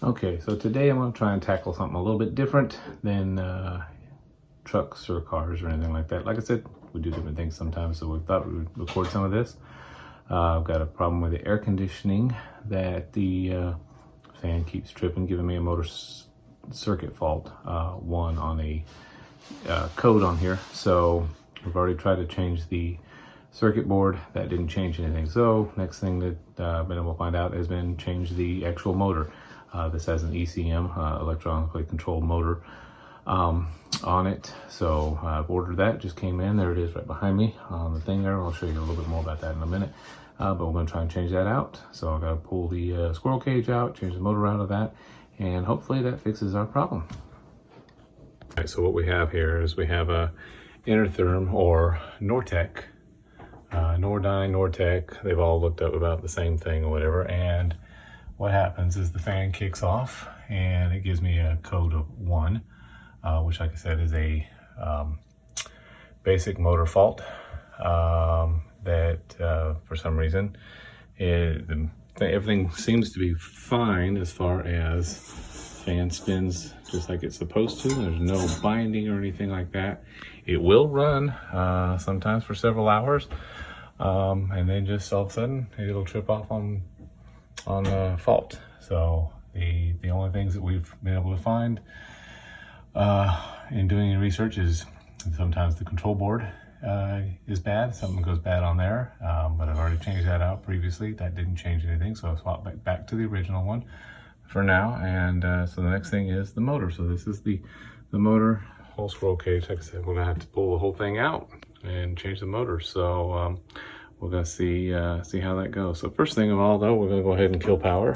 Okay, so today I'm going to try and tackle something a little bit different than trucks or cars or anything like that. Like I said, we do different things sometimes, so we thought we would record some of this. I've got a problem with the air conditioning that the fan keeps tripping, giving me a motor circuit fault, one on a code on here. So we've already tried to change the circuit board. That didn't change anything. So next thing that I've been able to find out has been change the actual motor. This has an ECM, electronically controlled motor, on it. So I've ordered that, just came in. There it is right behind me on the thing there. I'll show you a little bit more about that in a minute. But we're going to try and change that out. So I've got to pull the squirrel cage out, change the motor out of that, and hopefully that fixes our problem. All right, so what we have here is we have a Intertherm or Nortec, Nordyne, Nortec. They've all looked up about the same thing or whatever. And what happens is the fan kicks off and it gives me a code of 1, which, like I said, is a basic motor fault that for some reason everything seems to be fine as far as fan spins just like it's supposed to. There's no binding or anything like that. It will run sometimes for several hours, and then just all of a sudden it'll trip off on the fault. So the only things that we've been able to find in doing research is sometimes the control board is bad. Something goes bad on there, but I've already changed that out previously. That didn't change anything, so I swapped back to the original one for now. And so the next thing is the motor. So this is the motor, whole squirrel cage. Like I said, we're gonna have to pull the whole thing out and change the motor. So we're gonna see how that goes. So first thing of all, though, we're gonna go ahead and kill power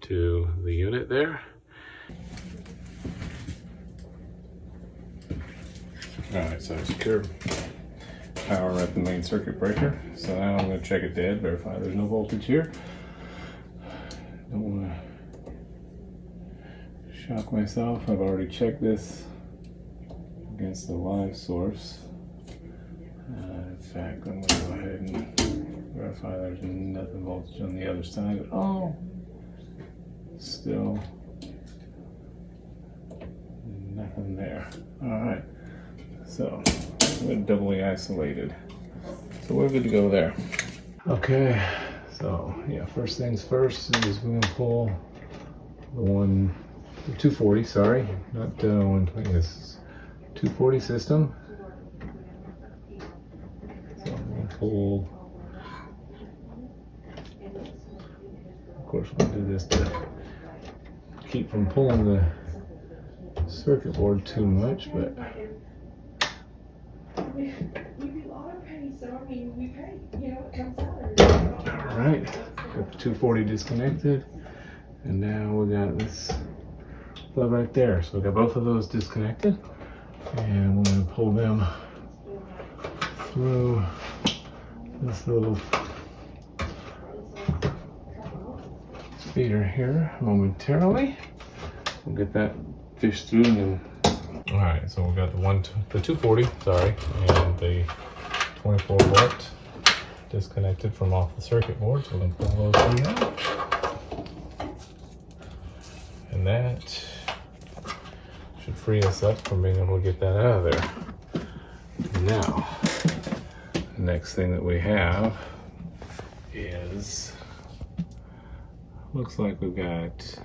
to the unit there. All right, so I secured power at the main circuit breaker. So now I'm gonna check it dead, verify there's no voltage here. Don't wanna shock myself. I've already checked this against the live source. In fact, I'm gonna go ahead and verify there's nothing voltage on the other side at all. Still nothing there. All right, so we're doubly isolated. So we're good to go there. Okay, so yeah, first things first is we're gonna pull the 240, sorry, not 120, this is 240 system. So I'm gonna pull, of course we're gonna do this to keep from pulling the circuit board too much, but all right, got the 240 disconnected, and now we got this plug right there. So we got both of those disconnected, and we're going to pull them through this little feeder here momentarily. We'll get that fished through and then. All right, so we got the 240, sorry, and the 24 volt disconnected from off the circuit board. So we're going to pull those three out, and that should free us up from being able to get that out of there. Now, the next thing that we have is, looks like we've got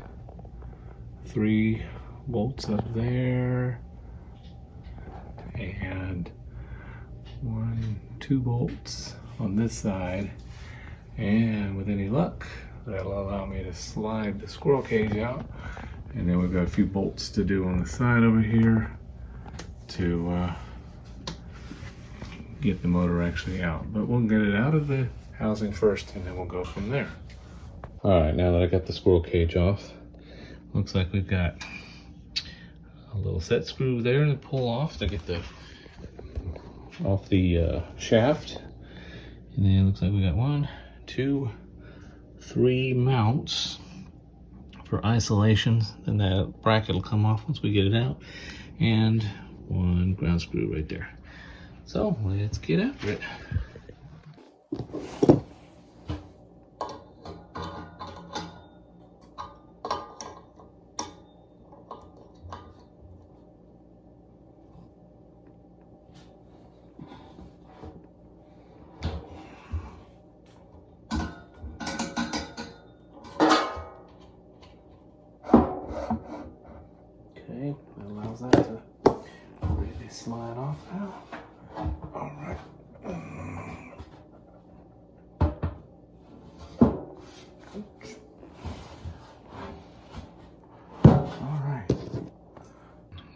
3 bolts up there and 2 bolts on this side, and with any luck that'll allow me to slide the squirrel cage out. And then we've got a few bolts to do on the side over here to get the motor actually out. But we'll get it out of the housing first, and then we'll go from there. All right, now that I got the squirrel cage off, looks like we've got a little set screw there to pull off to get off the shaft. And then it looks like we got 1, 2, 3 mounts for isolation. Then that bracket will come off once we get it out, and 1 ground screw right there. So let's get after it. slide off now. All right.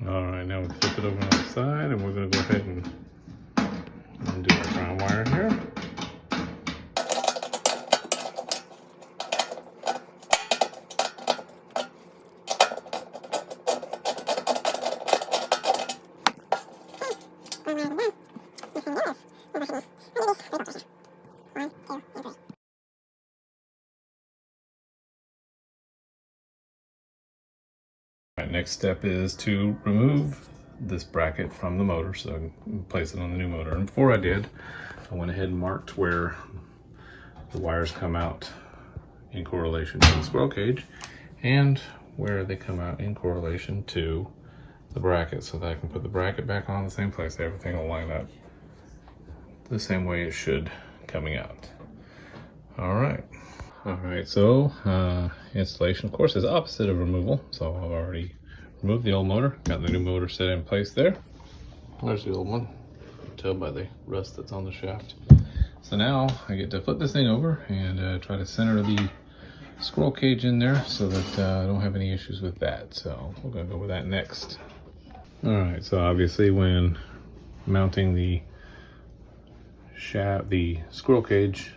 All right, now we flip it over on the side, and we're going to go ahead and do our ground wire here. Right, next step is to remove this bracket from the motor so I can place it on the new motor. And before I did, I went ahead and marked where the wires come out in correlation to the squirrel cage and where they come out in correlation to the bracket, so that I can put the bracket back on the same place. Everything will line up the same way it should coming out. All right, so installation, of course, is opposite of removal. So I've already removed the old motor, got the new motor set in place there. There's the old one, you can tell by the rust that's on the shaft. So now I get to flip this thing over and try to center the squirrel cage in there so that I don't have any issues with that. So we're gonna go with that next. All right, so obviously when mounting the shaft, the squirrel cage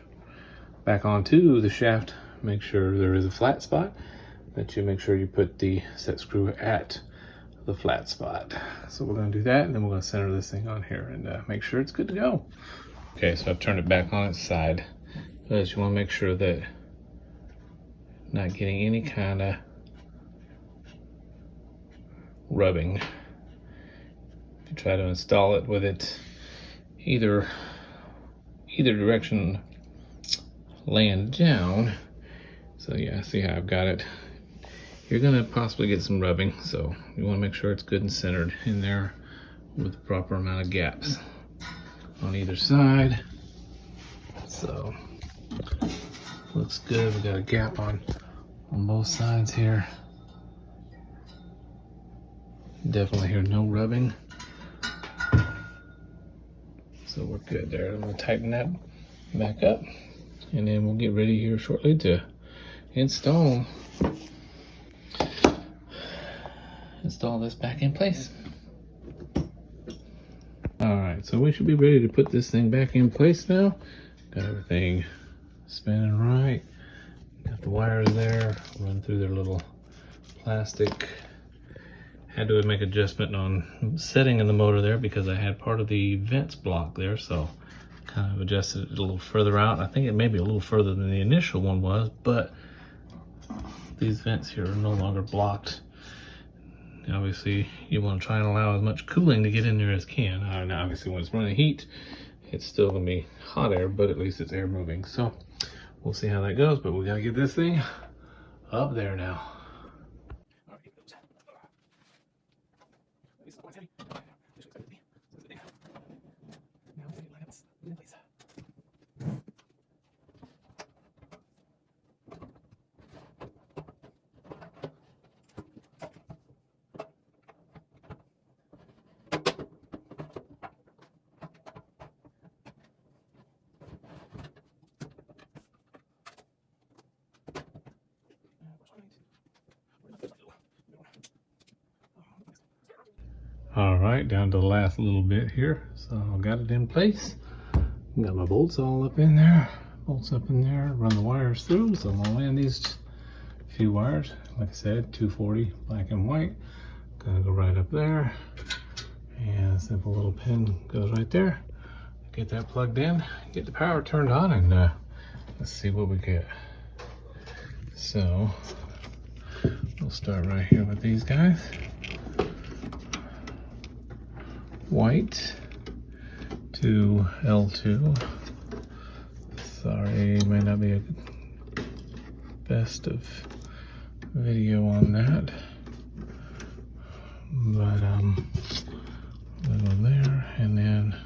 back onto the shaft, make sure there is a flat spot, that you make sure you put the set screw at the flat spot. So we're gonna do that, and then we're gonna center this thing on here and make sure it's good to go. Okay, so I've turned it back on its side, because you wanna make sure that not getting any kind of rubbing. If you try to install it with it either direction laying down, so yeah, see how I've got it, you're gonna possibly get some rubbing, so you want to make sure it's good and centered in there with the proper amount of gaps on either side. So looks good. We got a gap on both sides here. Definitely hear no rubbing, so we're good there. I'm gonna tighten that back up, and then we'll get ready here shortly to install this back in place. All right, so we should be ready to put this thing back in place now. Got everything spinning right. Got the wires there, run through their little plastic. Had to make adjustment on setting in the motor there because I had part of the vents blocked there, so kind of adjusted it a little further out. I think it may be a little further than the initial one was, but these vents here are no longer blocked. Obviously, you want to try and allow as much cooling to get in there as can. And obviously, when it's running heat, it's still going to be hot air, but at least it's air moving. So we'll see how that goes, but we got to get this thing up there now. All right, down to the last little bit here. So I got it in place. Got my bolts all up in there. Bolts up in there, run the wires through. So I'm gonna land these few wires. Like I said, 240 black and white. Gonna go right up there. And a simple little pin goes right there. Get that plugged in, get the power turned on, and let's see what we get. So we'll start right here with these guys. White to L2. Sorry, may not be a best of video on that, but we'll go there, and then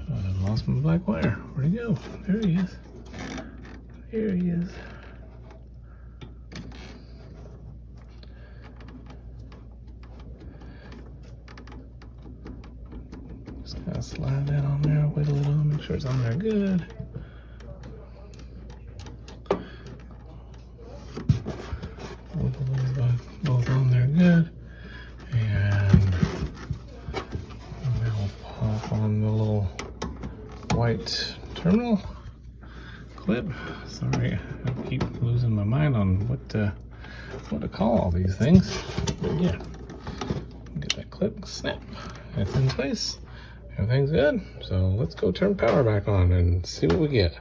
I lost my black wire. Where'd he go? There he is. There he is. slide that on there, wiggle it on, make sure it's on there good. Wiggle those both on there good. And now pop on the little white terminal clip. Sorry, I keep losing my mind on what to call all these things. But yeah, get that clip, snap, it's in place. Everything's good. So let's go turn power back on and see what we get.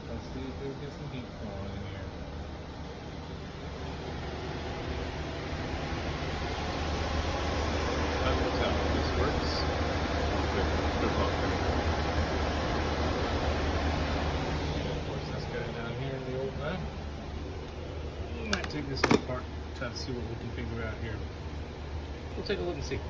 Let's see if we get some heat flowing in here. Time will tell if this works. Good luck. And of course, this guy down here in the old lab. We might take this apart, try to see what we can figure out here. We'll take a look and see.